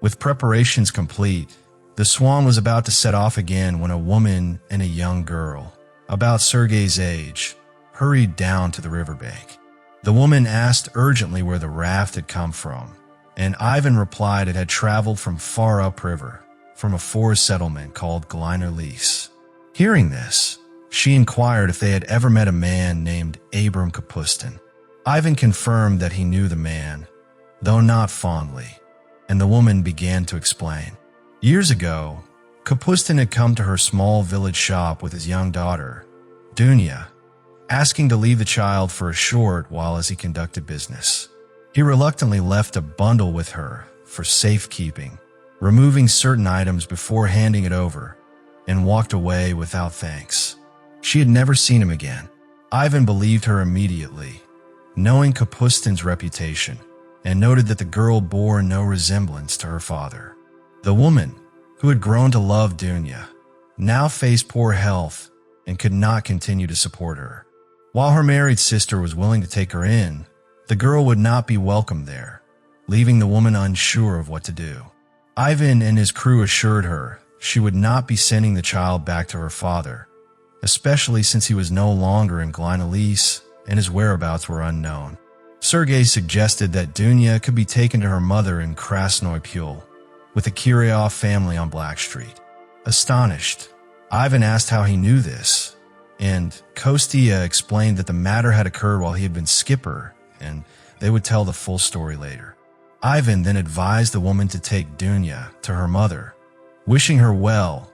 With preparations complete, the Swan was about to set off again when a woman and a young girl, about Sergey's age, hurried down to the riverbank. The woman asked urgently where the raft had come from, and Ivan replied it had traveled from far upriver, from a forest settlement called Gliner-Lys. Hearing this, she inquired if they had ever met a man named Abram Kapustin. Ivan confirmed that he knew the man, though not fondly, and the woman began to explain. Years ago, Kapustin had come to her small village shop with his young daughter, Dunya, asking to leave the child for a short while as he conducted business. He reluctantly left a bundle with her for safekeeping, removing certain items before handing it over, and walked away without thanks. She had never seen him again. Ivan believed her immediately, knowing Kapustin's reputation, and noted that the girl bore no resemblance to her father. The woman, who had grown to love Dunya, now faced poor health and could not continue to support her. While her married sister was willing to take her in, the girl would not be welcome there, leaving the woman unsure of what to do. Ivan and his crew assured her she would not be sending the child back to her father, especially since he was no longer in Gliner-Lys and his whereabouts were unknown. Sergey suggested that Dunya could be taken to her mother in Krasnoy Pyul, with the Kiryov family on Black Street. Astonished, Ivan asked how he knew this, and Kostya explained that the matter had occurred while he had been skipper, and they would tell the full story later. Ivan then advised the woman to take Dunya to her mother, wishing her well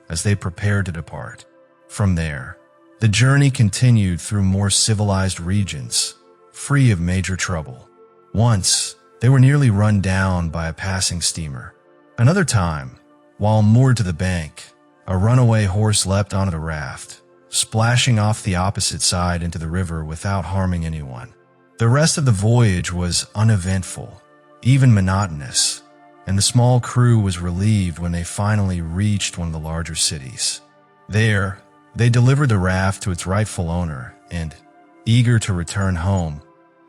as they prepared to depart. From there, the journey continued through more civilized regions, free of major trouble. Once, they were nearly run down by a passing steamer. Another time, while moored to the bank, a runaway horse leapt onto the raft, splashing off the opposite side into the river without harming anyone. The rest of the voyage was uneventful, even monotonous, and the small crew was relieved when they finally reached one of the larger cities. There, they delivered the raft to its rightful owner and, eager to return home,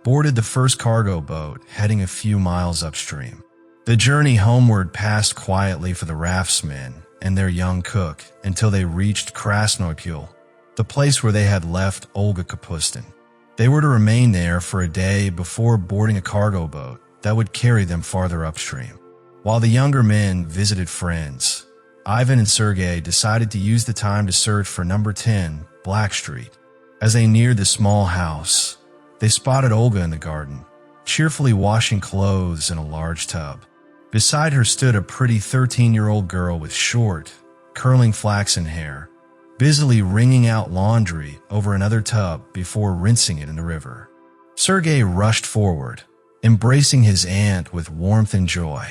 boarded the first cargo boat heading a few miles upstream. The journey homeward passed quietly for the raftsmen and their young cook until they reached Krasnoy Pyul, the place where they had left Olga Kapustin. They were to remain there for a day before boarding a cargo boat that would carry them farther upstream. While the younger men visited friends, Ivan and Sergey decided to use the time to search for number 10, Black Street. As they neared the small house, they spotted Olga in the garden, cheerfully washing clothes in a large tub. Beside her stood a pretty 13-year-old girl with short, curling flaxen hair, busily wringing out laundry over another tub before rinsing it in the river. Sergey rushed forward, embracing his aunt with warmth and joy.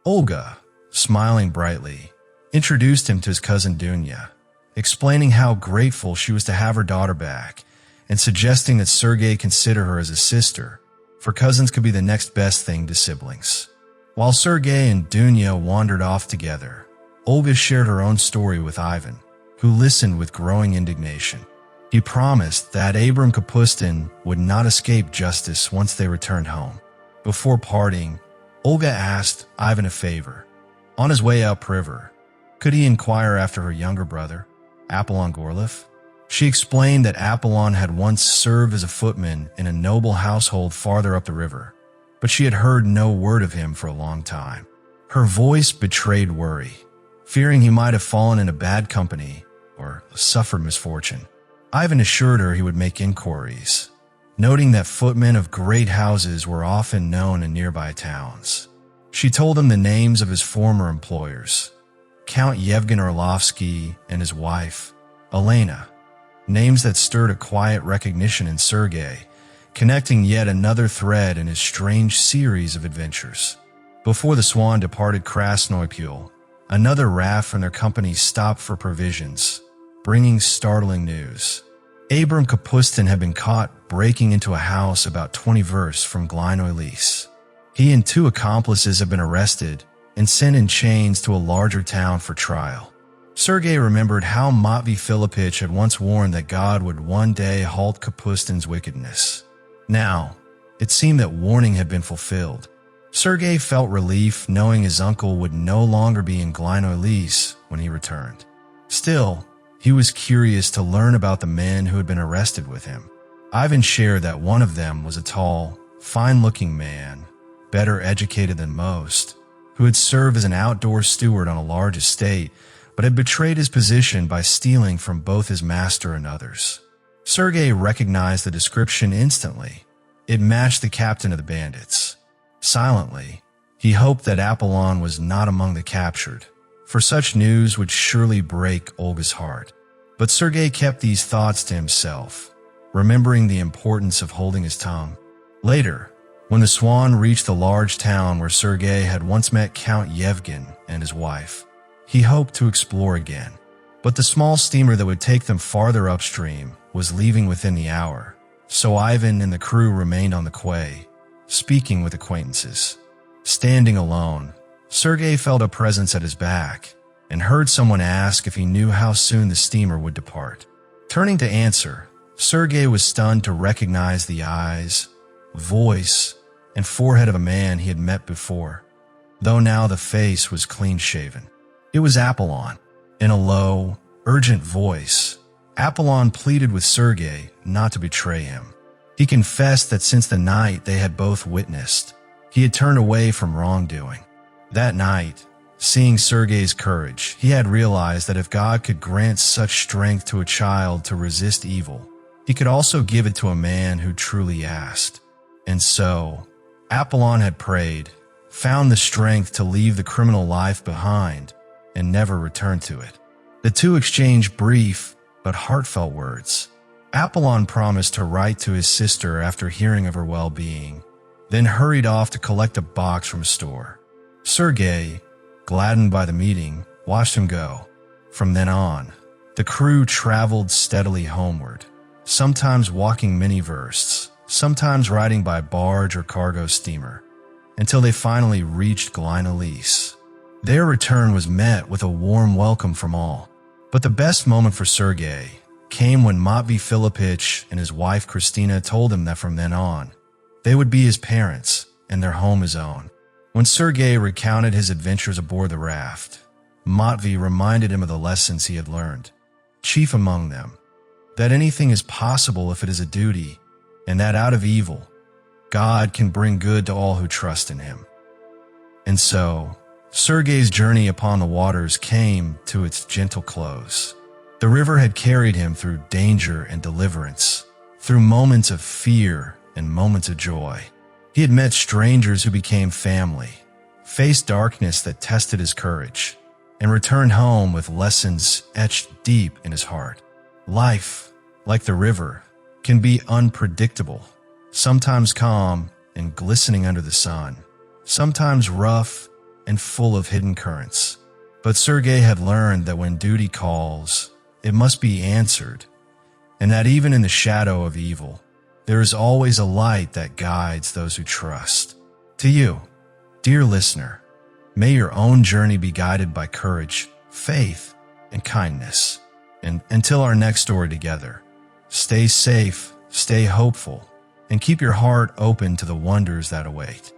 Olga, smiling brightly, introduced him to his cousin Dunya, explaining how grateful she was to have her daughter back and suggesting that Sergey consider her as a sister, for cousins could be the next best thing to siblings. While Sergey and Dunya wandered off together, Olga shared her own story with Ivan, who listened with growing indignation. He promised that Abram Kapustin would not escape justice once they returned home. Before parting, Olga asked Ivan a favor. On his way upriver, could he inquire after her younger brother, Apollon Gorlif? She explained that Apollon had once served as a footman in a noble household farther up the river, but she had heard no word of him for a long time. Her voice betrayed worry, fearing he might have fallen into bad company or suffered misfortune. Ivan assured her he would make inquiries, noting that footmen of great houses were often known in nearby towns. She told him the names of his former employers, Count Yevgen Orlovsky and his wife, Elena, names that stirred a quiet recognition in Sergey, connecting yet another thread in his strange series of adventures. Before the Swan departed Krasnoypul, another raft from their company stopped for provisions, bringing startling news. Abram Kapustin had been caught breaking into a house about 20 versts from Glinoy-Lys. He and 2 accomplices have been arrested and sent in chains to a larger town for trial. Sergey remembered how Matvey Filippich had once warned that God would one day halt Kapustin's wickedness. Now, it seemed that warning had been fulfilled. Sergey felt relief knowing his uncle would no longer be in Glinoy-Lys when he returned. Still, he was curious to learn about the men who had been arrested with him. Ivan shared that one of them was a tall, fine-looking man, better educated than most, who had served as an outdoor steward on a large estate, but had betrayed his position by stealing from both his master and others. Sergey recognized the description instantly. It matched the captain of the bandits. Silently, he hoped that Apollon was not among the captured, for such news would surely break Olga's heart. But Sergey kept these thoughts to himself, remembering the importance of holding his tongue. Later, when the Swan reached the large town where Sergey had once met Count Yevgen and his wife, he hoped to explore again. But the small steamer that would take them farther upstream was leaving within the hour, so Ivan and the crew remained on the quay, speaking with acquaintances. Standing alone, Sergey felt a presence at his back and heard someone ask if he knew how soon the steamer would depart. Turning to answer, Sergey was stunned to recognize the eyes, voice, and forehead of a man he had met before, though now the face was clean-shaven. It was Apollon. In a low, urgent voice, Apollon pleaded with Sergey not to betray him. He confessed that since the night they had both witnessed, he had turned away from wrongdoing. That night, seeing Sergey's courage, he had realized that if God could grant such strength to a child to resist evil, he could also give it to a man who truly asked. And so, Apollon had prayed, found the strength to leave the criminal life behind, and never return to it. The two exchanged brief but heartfelt words. Apollon promised to write to his sister after hearing of her well-being, then hurried off to collect a box from a store. Sergey, gladdened by the meeting, watched him go. From then on, the crew traveled steadily homeward, sometimes walking many versts, sometimes riding by barge or cargo steamer, until they finally reached Glinoy-Lys. Their return was met with a warm welcome from all. But the best moment for Sergey came when Matvey Filippich and his wife Christina told him that from then on, they would be his parents and their home his own. When Sergey recounted his adventures aboard the raft, Matvey reminded him of the lessons he had learned, chief among them, that anything is possible if it is a duty, and that out of evil, God can bring good to all who trust in him. And so, Sergey's journey upon the waters came to its gentle close. The river had carried him through danger and deliverance, through moments of fear and moments of joy. He had met strangers who became family, faced darkness that tested his courage, and returned home with lessons etched deep in his heart. Life, like the river, can be unpredictable, sometimes calm and glistening under the sun, sometimes rough and full of hidden currents. But Sergey had learned that when duty calls, it must be answered, and that even in the shadow of evil, there is always a light that guides those who trust. To you, dear listener, may your own journey be guided by courage, faith, and kindness. And until our next story together, stay safe, stay hopeful, and keep your heart open to the wonders that await.